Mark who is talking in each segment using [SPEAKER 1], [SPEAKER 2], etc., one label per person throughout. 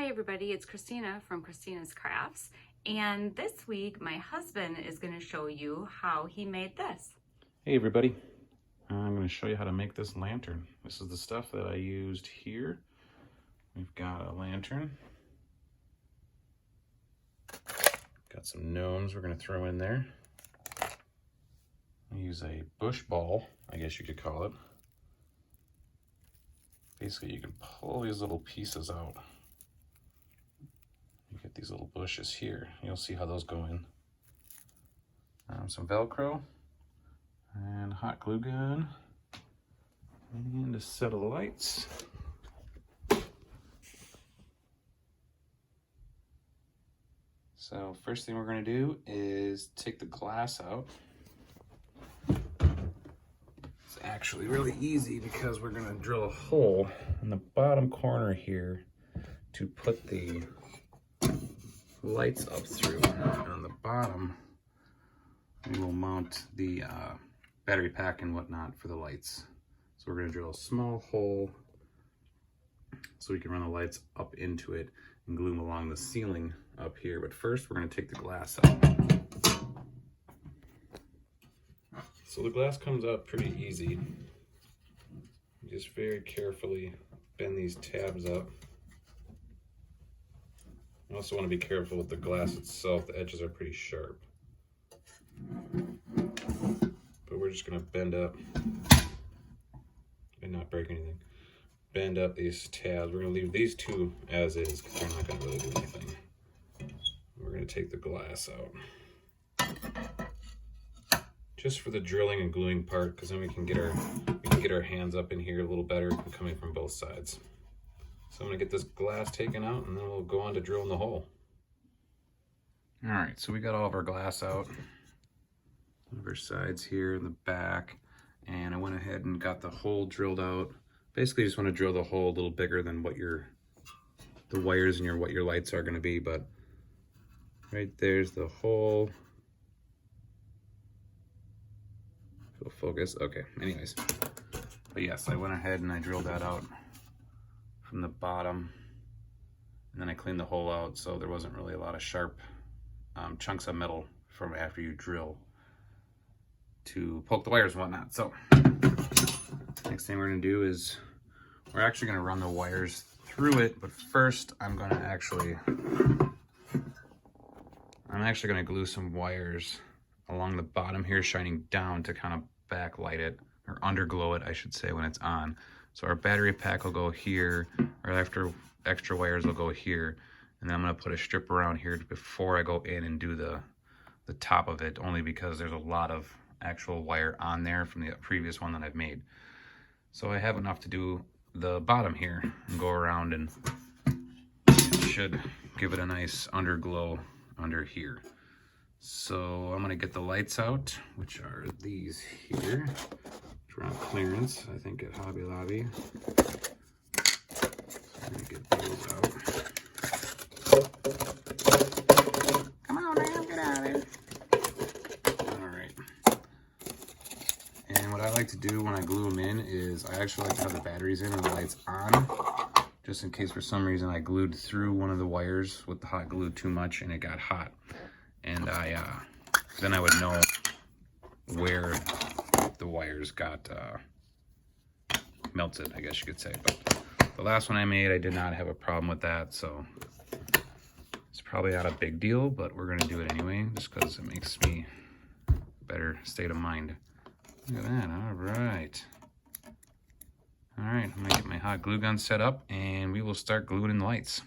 [SPEAKER 1] Hi everybody, it's Christina from Christina's Crafts, and this week my husband is going to show you how he made this.
[SPEAKER 2] Hey everybody, I'm going to show you how to make this lantern. This is the stuff that I used here. We've got a lantern, got some gnomes we're going to throw in there. I use a bush ball, I guess you could call it. Basically you can pull these little pieces out. You get these little bushes here. You'll see how those go in. Some Velcro and hot glue gun and a set of lights. So first thing we're going to do is take the glass out. It's actually really easy because we're going to drill a hole in the bottom corner here to put the lights up through. And on the bottom we will mount the battery pack and whatnot for the lights. So we're going to drill a small hole so we can run the lights up into it and glue them along the ceiling up here. But first we're going to take the glass out. So the glass comes out pretty easy. You just very carefully bend these tabs up. You also want to be careful with the glass itself. The edges are pretty sharp. But we're just going to bend up and not break anything. Bend up these tabs. We're going to leave these two as is because they're not going to really do anything. We're going to take the glass out. Just for the drilling and gluing part, because then we can get our hands up in here a little better coming from both sides. So I'm going to get this glass taken out and then we'll go on to drilling the hole. Alright, so we got all of our glass out. One of our sides here in the back, and I went ahead and got the hole drilled out. Basically just want to drill the hole a little bigger than what the wires and what your lights are going to be, but right there's the hole. It'll focus. Okay, anyways. But yes, I went ahead and I drilled that out from the bottom, and then I cleaned the hole out so there wasn't really a lot of sharp chunks of metal from after you drill to poke the wires and whatnot. So next thing we're going to do is we're actually going to run the wires through it, but first I'm actually going to glue some wires along the bottom here, shining down to kind of backlight it, or underglow it I should say, when it's on. So our battery pack will go here, or extra wires will go here, and then I'm going to put a strip around here before I go in and do the top of it, only because there's a lot of actual wire on there from the previous one that I've made. So I have enough to do the bottom here and go around, and it should give it a nice underglow under here. So I'm going to get the lights out, which are these here, which are on clearance, I think, at Hobby Lobby. So I'm going to get those out. Come on, man, get out of there. Alright. And what I like to do when I glue them in is I actually like to have the batteries in and the lights on, just in case for some reason I glued through one of the wires with the hot glue too much and it got hot. And then I would know where the wires got melted, I guess you could say. But the last one I made, I did not have a problem with that, so it's probably not a big deal, but we're going to do it anyway, just because it makes me a better state of mind. Look at that, all right. All right, I'm going to get my hot glue gun set up, and we will start gluing in the lights.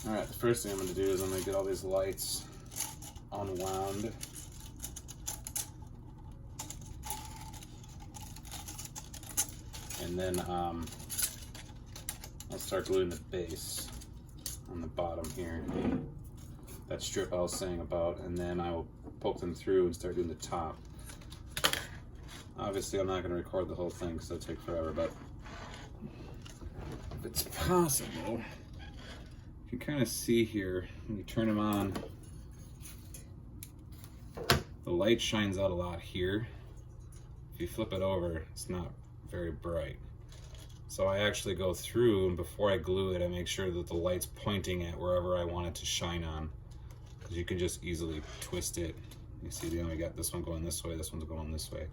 [SPEAKER 2] All right, the first thing I'm going to do is I'm going to get all these lights unwound. And then I'll start gluing the base on the bottom here. That strip I was saying about, and then I will poke them through and start doing the top. Obviously, I'm not going to record the whole thing because it'll take forever, but if it's possible, you can kind of see here when you turn them on, the light shines out a lot here. If you flip it over, it's not very bright. So I actually go through, and before I glue it, I make sure that the light's pointing at wherever I want it to shine on. Because you can just easily twist it. You see, we only got this one going this way, this one's going this way.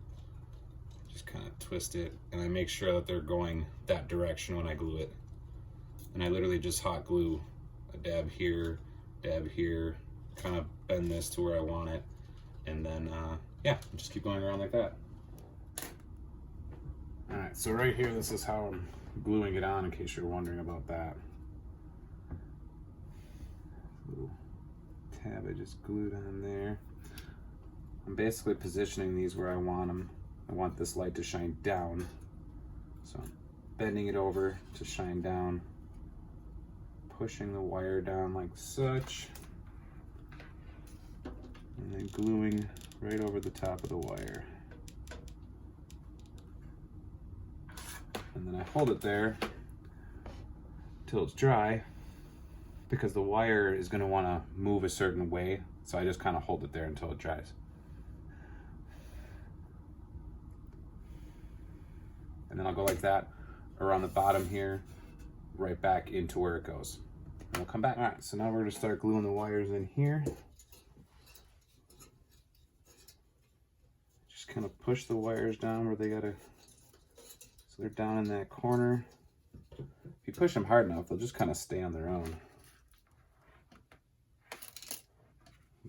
[SPEAKER 2] Just kind of twist it, and I make sure that they're going that direction when I glue it. And I literally just hot glue a dab here, kind of bend this to where I want it. And then, yeah, just keep going around like that. All right, so right here, this is how I'm gluing it on, in case you're wondering about that. Little tab I just glued on there. I'm basically positioning these where I want them. I want this light to shine down. So I'm bending it over to shine down, pushing the wire down like such, and then gluing right over the top of the wire. And then I hold it there till it's dry, because the wire is going to want to move a certain way. So I just kind of hold it there until it dries. And then I'll go like that around the bottom here, right back into where it goes. And we'll come back. All right, so now we're going to start gluing the wires in here. Just kind of push the wires down where they gotta, so they're down in that corner. If you push them hard enough, they'll just kind of stay on their own.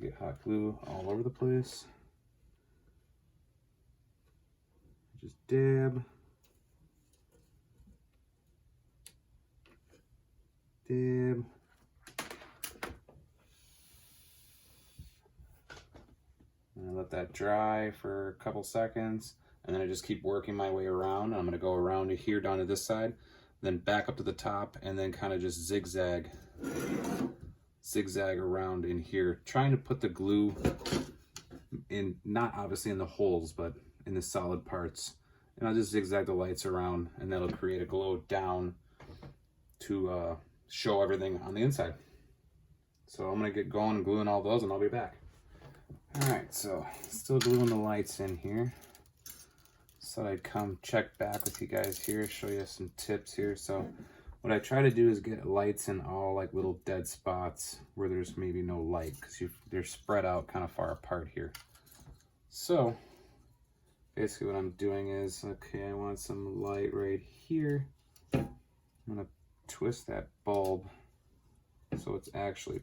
[SPEAKER 2] Get hot glue all over the place. Just dab. Dab. And I let that dry for a couple seconds, and then I just keep working my way around. I'm gonna go around to here, down to this side, then back up to the top, and then kind of just zigzag around in here, trying to put the glue in, not obviously in the holes, but in the solid parts. And I'll just zigzag the lights around, and that'll create a glow down to show everything on the inside. So I'm gonna get going and gluing all those, and I'll be back. All right, so still gluing the lights in here. So I'd come check back with you guys here, show you some tips here. So what I try to do is get lights in all like little dead spots where there's maybe no light, because they're spread out kind of far apart here. So basically what I'm doing is, okay, I want some light right here. I'm gonna twist that bulb so it's actually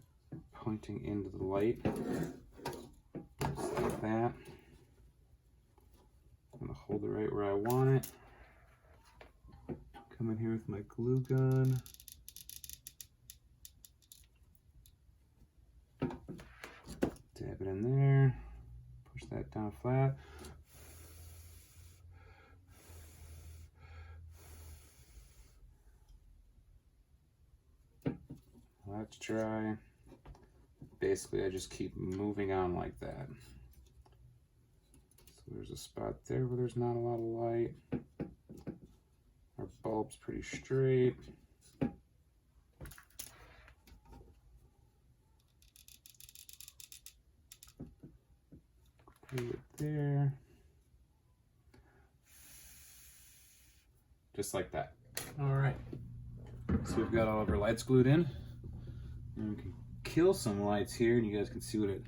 [SPEAKER 2] pointing into the light, just like that. I'm gonna hold it right where I want it. Come in here with my glue gun. Dab it in there, push that down flat. That's dry. Basically, I just keep moving on like that. So there's a spot there where there's not a lot of light. Our bulb's pretty straight. Glue it there. Just like that. All right. So we've got all of our lights glued in. And we can kill some lights here, and you guys can see what it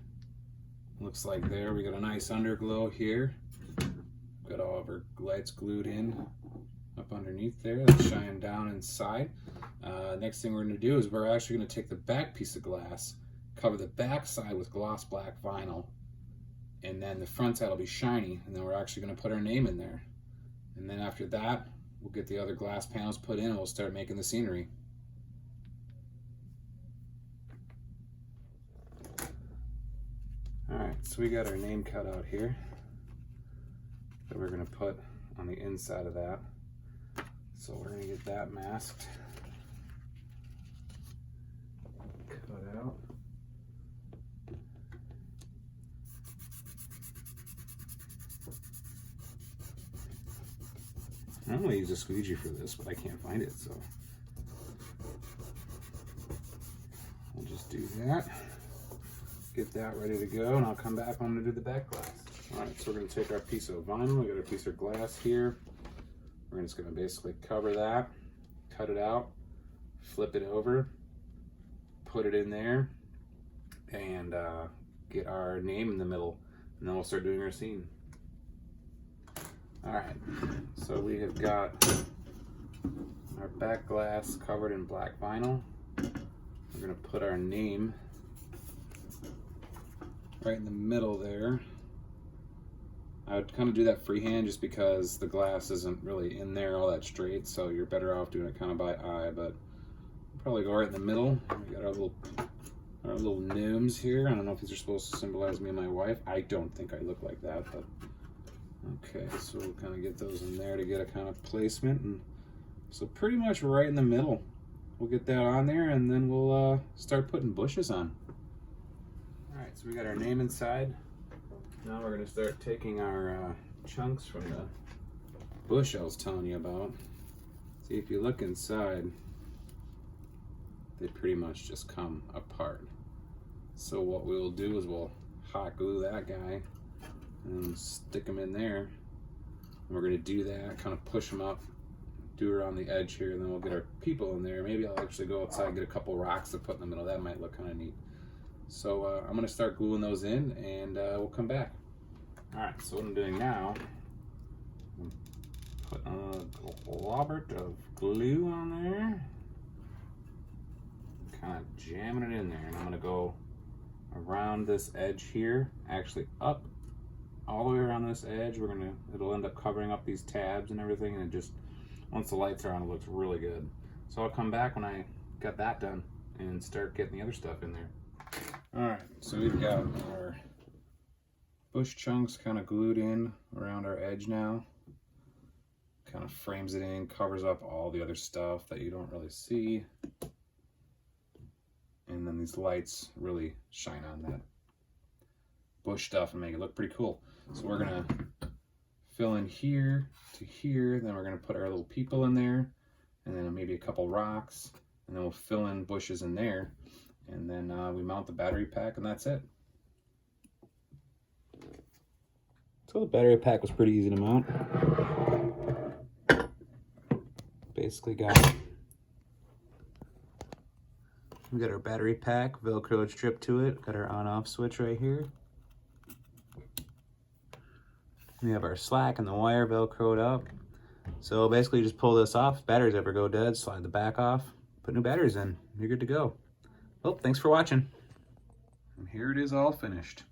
[SPEAKER 2] looks like there. We got a nice underglow here. Got all of our lights glued in up underneath there. That's shining down inside. Next thing we're going to do is we're actually going to take the back piece of glass, cover the back side with gloss black vinyl, and then the front side will be shiny, and then we're actually going to put our name in there. And then after that, we'll get the other glass panels put in, and we'll start making the scenery. Alright, so we got our name cut out here that we're going to put on the inside of that. So we're going to get that masked. Cut out. I'm going to use a squeegee for this, but I can't find it, so I'll just do that. Get that ready to go, and I'll come back when to do the back glass. All right, so we're going to take our piece of vinyl. We got our piece of glass here. We're just gonna basically cover that, cut it out, flip it over, put it in there, and get our name in the middle, and then we'll start doing our scene. All right, so we have got our back glass covered in black vinyl. We're gonna put our name right in the middle there. I would kind of do that freehand just because the glass isn't really in there all that straight, so you're better off doing it kind of by eye, but probably go right in the middle. We got our little gnomes here. I don't know if these are supposed to symbolize me and my wife. I don't think I look like that, but okay, so we'll kind of get those in there to get a kind of placement. And so pretty much right in the middle. We'll get that on there, and then we'll start putting bushes on. All right, so we got our name inside. Now we're gonna start taking our chunks from the bush I was telling you about. See, if you look inside, they pretty much just come apart. So what we'll do is we'll hot glue that guy and stick them in there. And we're gonna do that, kind of push them up, do around the edge here, and then we'll get our people in there. Maybe I'll actually go outside and get a couple rocks to put in the middle. That might look kind of neat. So I'm gonna start gluing those in, and we'll come back. All right, so what I'm doing now, I'm putting a globbert of glue on there, kind of jamming it in there, and I'm gonna go around this edge here, actually up all the way around this edge. It'll end up covering up these tabs and everything, and it just, once the lights are on, it looks really good. So I'll come back when I got that done and start getting the other stuff in there. All right, so we've got our bush chunks kind of glued in around our edge now. Kind of frames it in, covers up all the other stuff that you don't really see. And then these lights really shine on that bush stuff and make it look pretty cool. So we're gonna fill in here to here, then we're gonna put our little people in there, and then maybe a couple rocks, and then we'll fill in bushes in there, and then we mount the battery pack, and that's it. So the battery pack was pretty easy to mount. Basically we got our battery pack Velcroed strip to it, got our on-off switch right here. We have our slack and the wire Velcroed up. So basically you just pull this off, if batteries ever go dead, slide the back off, put new batteries in, you're good to go. Well, thanks for watching. And here it is all finished.